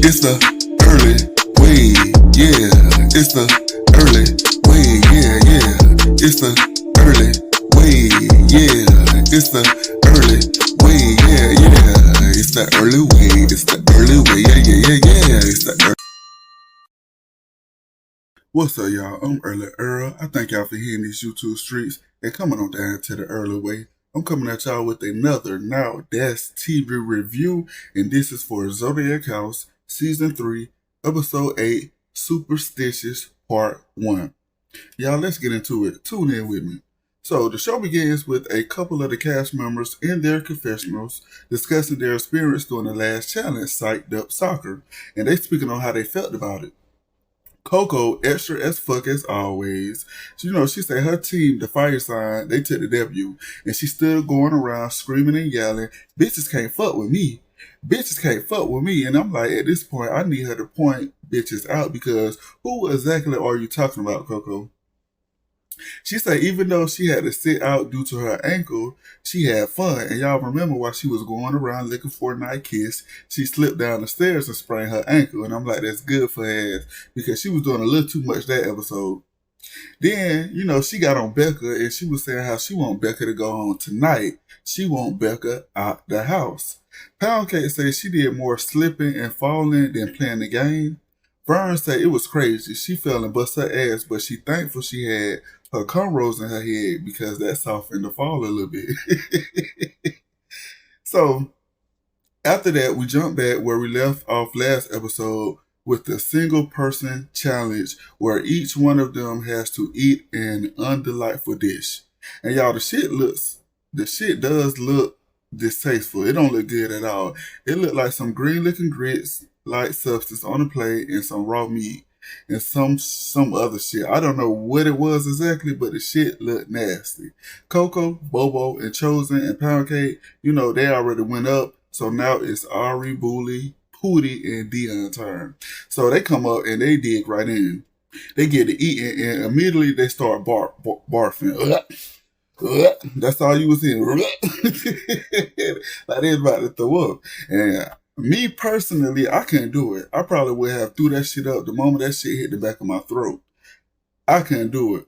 It's the early way, yeah. It's the early way, yeah, yeah. It's the early way, yeah. It's the early way, yeah, yeah. It's the early way, it's the early way, yeah, yeah, yeah, yeah. It's the early. What's up, y'all? I'm Early Earl. I thank y'all for hearing these YouTube streets and coming on down to the early way. I'm coming at y'all with another NOWTHATSTV review, and this is for Zodiac House, Season 3, Episode 8, Superstitious, Part 1. Y'all, let's get into it. Tune in with me. So, the show begins with a couple of the cast members in their confessionals discussing their experience during the last challenge, Psyched Up Soccer, and they speaking on how they felt about it. Coco, extra as fuck as always. She said her team, the fire sign, they took the W. And she's still going around screaming and yelling, bitches can't fuck with me. Bitches can't fuck with me. And I'm like, at this point, I need her to point bitches out because who exactly are you talking about, Coco? She said even though she had to sit out due to her ankle, she had fun. And y'all remember while she was going around looking for a night kiss, she slipped down the stairs and sprained her ankle. And I'm like, that's good for her ass because she was doing a little too much that episode. Then, she got on Becca and she was saying how she want Becca to go home tonight. She want Becca out the house. Pound Cake said she did more slipping and falling than playing the game. Vern said it was crazy. She fell and bust her ass, but she thankful she had her cornrows in her head because that softened the fall a little bit. So, after that, we jump back where we left off last episode with the single person challenge where each one of them has to eat an undelightful dish. And y'all, the shit does look distasteful. It don't look good at all. It looked like some green looking grits, light substance on a plate and some raw meat and some other shit. I don't know what it was exactly, but the shit looked nasty. Coco, Bobo, and Chosen and Pound Cake, they already went up. So now it's Ari, Booley, Pootie, and Dion's turn. So they come up and they dig right in. They get to eating and immediately they start barfing. That's all you was hearing. Like they was about to throw up. And me personally, I can't do it. I probably would have threw that shit up the moment that shit hit the back of my throat. I can't do it.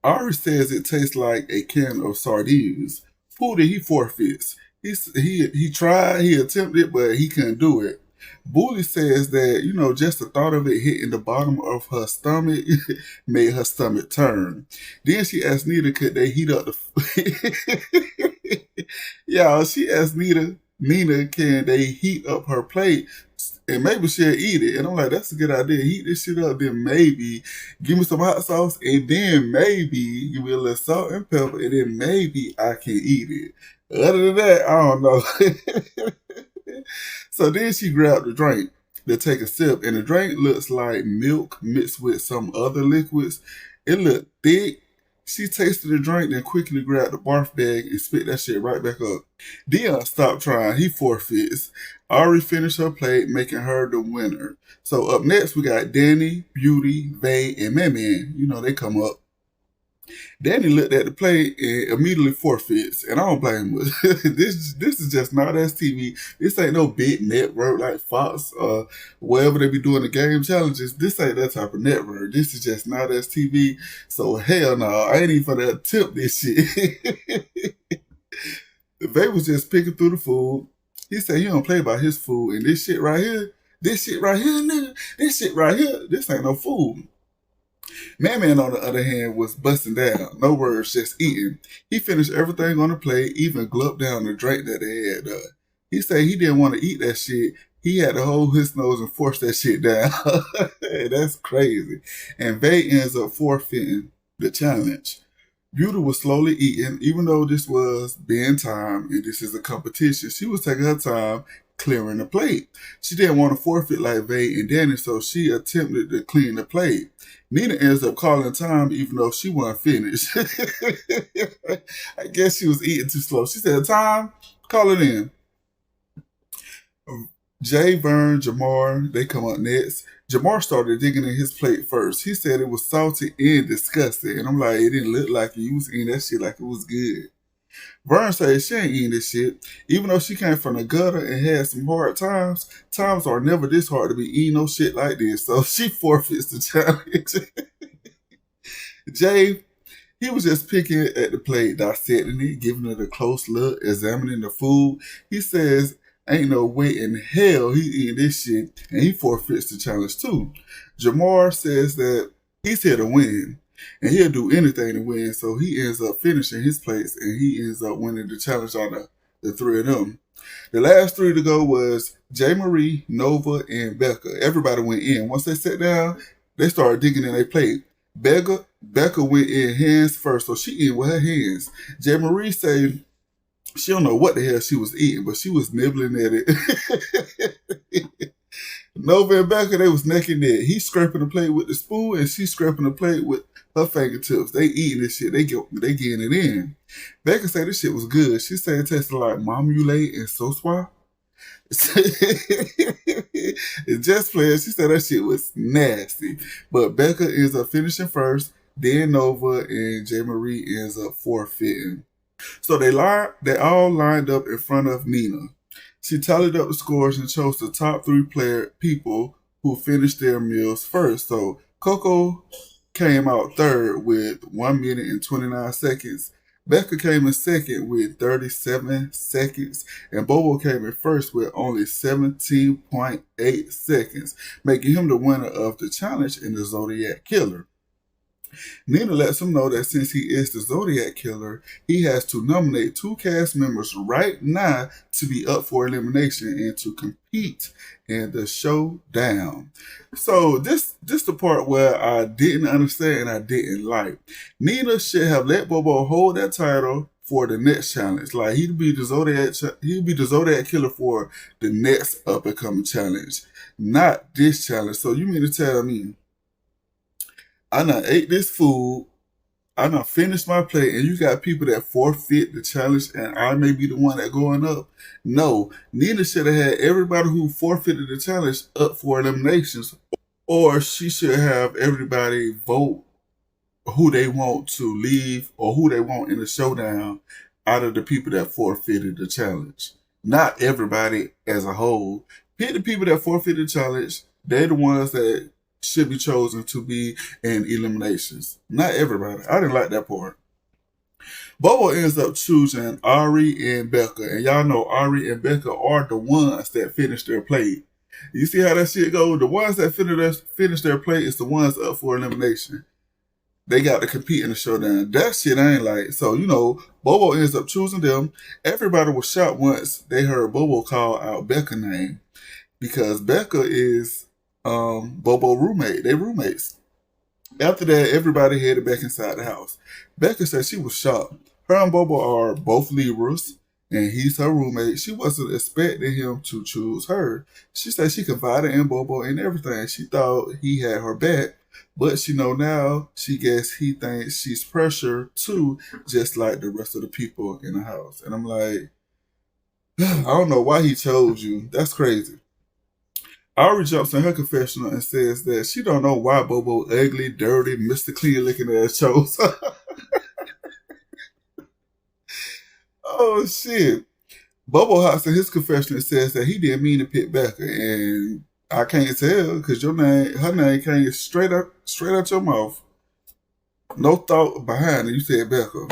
Ari says it tastes like a can of sardines. Pootie, he forfeits. He tried, he attempted, but he couldn't do it. Booley says that, just the thought of it hitting the bottom of her stomach made her stomach turn. Then she asked Nita, could they heat up the... Y'all, she asked Nina, can they heat up her plate? And maybe she'll eat it. And I'm like, that's a good idea. Heat this shit up, then maybe give me some hot sauce, and then maybe give me a little salt and pepper, and then maybe I can eat it. Other than that, I don't know. So then she grabbed the drink to take a sip, and the drink looks like milk mixed with some other liquids. It looked thick. She tasted the drink, then quickly grabbed the barf bag and spit that shit right back up. Dion stopped trying. He forfeits. Ari finished her plate, making her the winner. So up next, we got Danny, Beauty, Vay, and Man. They come up. Danny looked at the plate and immediately forfeits, and I don't blame him. This is just NOWTHATSTV. This ain't no big network like Fox or wherever they be doing the game challenges. This ain't that type of network. This is just NOWTHATSTV. So hell no, I ain't even gonna attempt this shit. Vay was just picking through the food. He said he don't play by his food, and this shit right here, nigga, this ain't no food. Man, on the other hand, was busting down. No words, just eating. He finished everything on the plate, even gulped down the drink that they had done. He said he didn't want to eat that shit. He had to hold his nose and force that shit down. That's crazy. And Vay ends up forfeiting the challenge. Beauty was slowly eating, even though this was being time and this is a competition. She was taking her time clearing the plate. She didn't want to forfeit like Vay and Danny, so she attempted to clean the plate. Nina ends up calling time even though she wasn't finished. I guess she was eating too slow. She said, time, call it in. Jay, Vern, Jamar, they come up next. Jamar started digging in his plate first. He said it was salty and disgusting. And I'm like, it didn't look like it. He was eating that shit like it was good. Vern says she ain't eating this shit. Even though she came from the gutter and had some hard times, times are never this hard to be eating no shit like this. So she forfeits the challenge. Jay, he was just picking at the plate, dissecting it, giving it a close look, examining the food. He says, ain't no way in hell he eating this shit, and he forfeits the challenge too. Jamar says that he's here to win, and he'll do anything to win, so he ends up finishing his place, and he ends up winning the challenge on the three of them. The last three to go was J. Marie, Nova, and Becca. Everybody went in. Once they sat down, they started digging in their plate. Becca went in hands first, so she ate with her hands. J. Marie said she don't know what the hell she was eating, but she was nibbling at it. Nova and Becca, they was neck and neck. He scraping the plate with the spoon, and she scraping the plate with her fingertips. They eating this shit. They getting it in. Becca said this shit was good. She said it tasted like marmalade and sosua. Just playing. She said that shit was nasty. But Becca ends up finishing first. Then Nova and J. Marie ends up forfeiting. So they all lined up in front of Nina. She tallied up the scores and chose the top three people who finished their meals first. So Coco came out third with 1 minute and 29 seconds. Becca came in second with 37 seconds. And Bobo came in first with only 17.8 seconds, making him the winner of the challenge in the Zodiac Killer. Nina lets him know that since he is the Zodiac Killer, he has to nominate 2 cast members right now to be up for elimination and to compete in the showdown. So this the part where I didn't understand and I didn't like. Nina should have let Bobo hold that title for the next challenge. Like he'd be the Zodiac Killer for the next up and coming challenge, not this challenge. So you mean to tell me I done ate this food, I done finished my plate, and you got people that forfeit the challenge, and I may be the one that going up? No, Nina should have had everybody who forfeited the challenge up for eliminations, or she should have everybody vote who they want to leave or who they want in the showdown out of the people that forfeited the challenge. Not everybody as a whole. Pick the people that forfeited the challenge. They're the ones that should be chosen to be in eliminations. Not everybody. I didn't like that part. Bobo ends up choosing Ari and Becca. And y'all know Ari and Becca are the ones that finish their plate. You see how that shit goes? The ones that finish their plate is the ones up for elimination. They got to compete in the showdown. That shit I ain't like. So, Bobo ends up choosing them. Everybody was shocked once they heard Bobo call out Becca's name. Because Becca is Bobo roommate. They roommates. After that, everybody headed back inside the house. Becca said she was shocked. Her and Bobo are both Libras, and he's her roommate. She wasn't expecting him to choose her. She said she confided in Bobo and everything. She thought he had her back, but she know now, she guess he thinks she's pressure too, just like the rest of the people in the house. And I'm like, I don't know why he chose you. That's crazy. Ari jumps in her confessional and says that she don't know why Bobo ugly, dirty, Mr. Clean looking ass chose. Oh shit. Bobo hops in his confessional and says that he didn't mean to pick Becca, and I can't tell because her name came straight out your mouth. No thought behind it. You said Becca.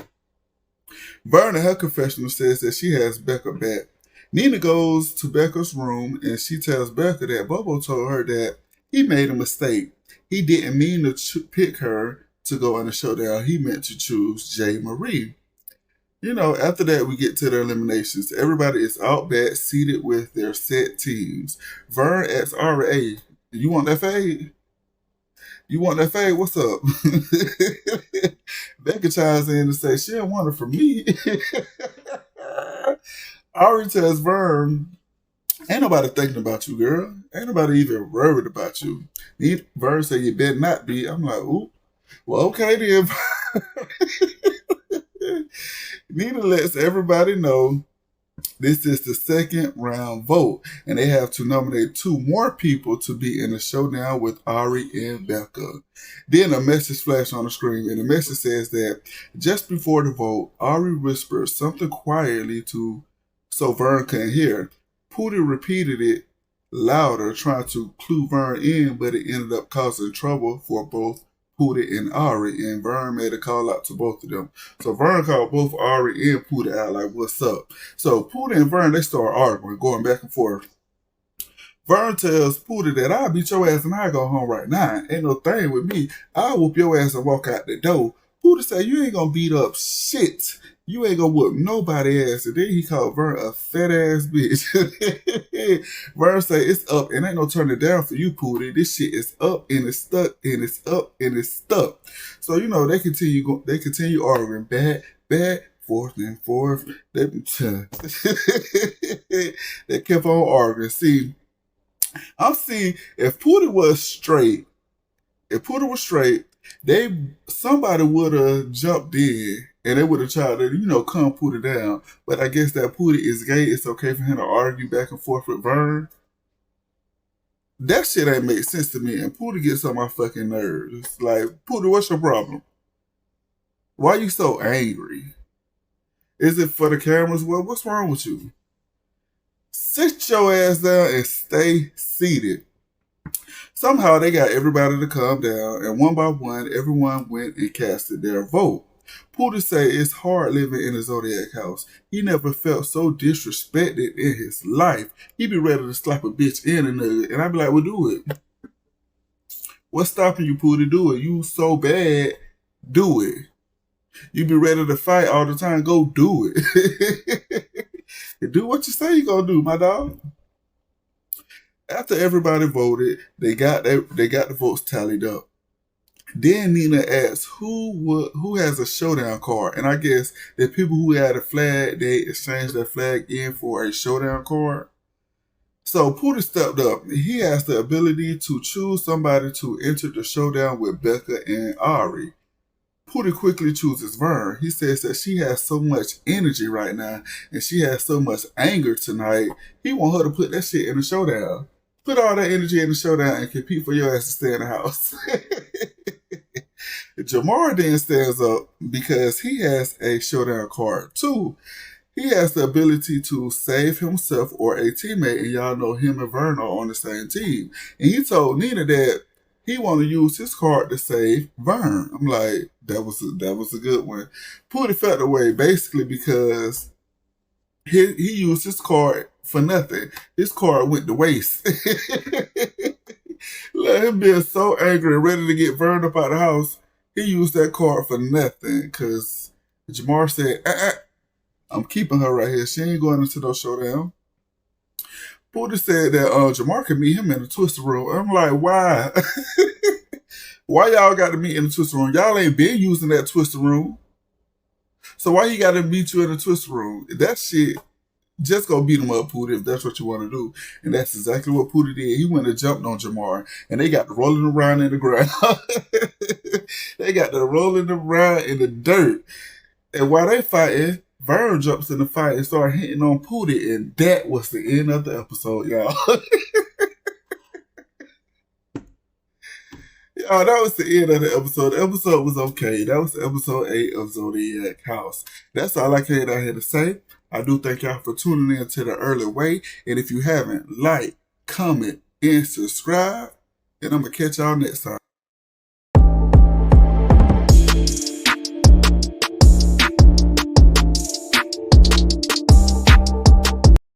Vern in her confessional says that she has Becca back. Nina goes to Becca's room and she tells Becca that Bobo told her that he made a mistake. He didn't mean to pick her to go on the showdown. He meant to choose J. Marie. After that, we get to the eliminations. Everybody is out back, seated with their set teams. Vern asks Ari, hey, you want that fade? You want that fade? What's up? Becca chimes in and says she don't want it from me. Ari tells Vern, ain't nobody thinking about you, girl. Ain't nobody even worried about you. Vern said, you better not be. I'm like, ooh, well, okay then. Nina lets everybody know This is the second round vote, and they have to nominate 2 more people to be in a showdown with Ari and Becca. Then a message flashed on the screen, and the message says that just before the vote, Ari whispered something quietly so Vern couldn't hear. Pootie repeated it louder, trying to clue Vern in, but it ended up causing trouble for both Pootie and Ari, and Vern made a call out to both of them. So Vern called both Ari and Pootie out like, what's up? So Pootie and Vern, they start arguing, going back and forth. Vern tells Pootie that I'll beat your ass and I'll go home right now. Ain't no thing with me. I'll whoop your ass and walk out the door. Pootie say, you ain't gonna beat up shit. You ain't gonna whoop nobody ass. And then he called Vern a fat ass bitch. Vern say, it's up and ain't no turning down for you, Pootie. This shit is up and it's stuck and it's up and it's stuck. So, you know, they continue arguing back, forth and forth. They kept on arguing. See, I'm seeing if Pootie was straight, somebody would have jumped in and they would have tried to, you know, calm Pootie down. But I guess that Pootie is gay. It's okay for him to argue back and forth with Vern. That shit ain't make sense to me. And Pootie gets on my fucking nerves. Like, Pootie, what's your problem? Why you so angry? Is it for the cameras? Well, what's wrong with you? Sit your ass down and stay seated. Somehow they got everybody to calm down, and one by one, everyone went and casted their vote. Pootie say it's hard living in the Zodiac House. He never felt so disrespected in his life. He be ready to slap a bitch in a nugget, and I be like, well, do it. What's stopping you, Pootie? Do it. You so bad, do it. You be ready to fight all the time, go do it. Do what you say you gonna do, my dog. After everybody voted, they got the votes tallied up. Then Nina asked who has a showdown card, and I guess the people who had a flag, they exchanged their flag in for a showdown card. So Pootie stepped up. He has the ability to choose somebody to enter the showdown with Becca and Ari. Pootie quickly chooses Vern. He says that she has so much energy right now, and she has so much anger tonight. He want her to put that shit in the showdown. Put all that energy in the showdown and compete for your ass to stay in the house. Jamar then stands up because he has a showdown card too. He has the ability to save himself or a teammate, and y'all know him and Vern are on the same team. And he told Nina that he want to use his card to save Vern. I'm like, that was a good one. Pootie felt away basically because he used his card for nothing. His card went to waste. Let him be so angry and ready to get Vern up out of the house. He used that card for nothing because Jamar said, I'm keeping her right here. She ain't going into no showdown. Pootie said that Jamar could meet him in the twister room. I'm like, why? Why y'all got to meet in the twister room? Y'all ain't been using that twister room. So why he got to meet you in the twister room? That shit, just go beat him up, Pootie, if that's what you want to do. And that's exactly what Pootie did. He went and jumped on Jamar, and they got to rolling around in the ground. They got to rolling around in the dirt. And while they fighting, Vern jumps in the fight and started hitting on Pootie, and that was the end of the episode, y'all. Y'all, that was the end of the episode. The episode was okay. That was episode 8 of Zodiac House. That's all I came out here to say. I do thank y'all for tuning in to the early way. And if you haven't, like, comment, and subscribe. And I'm going to catch y'all next time.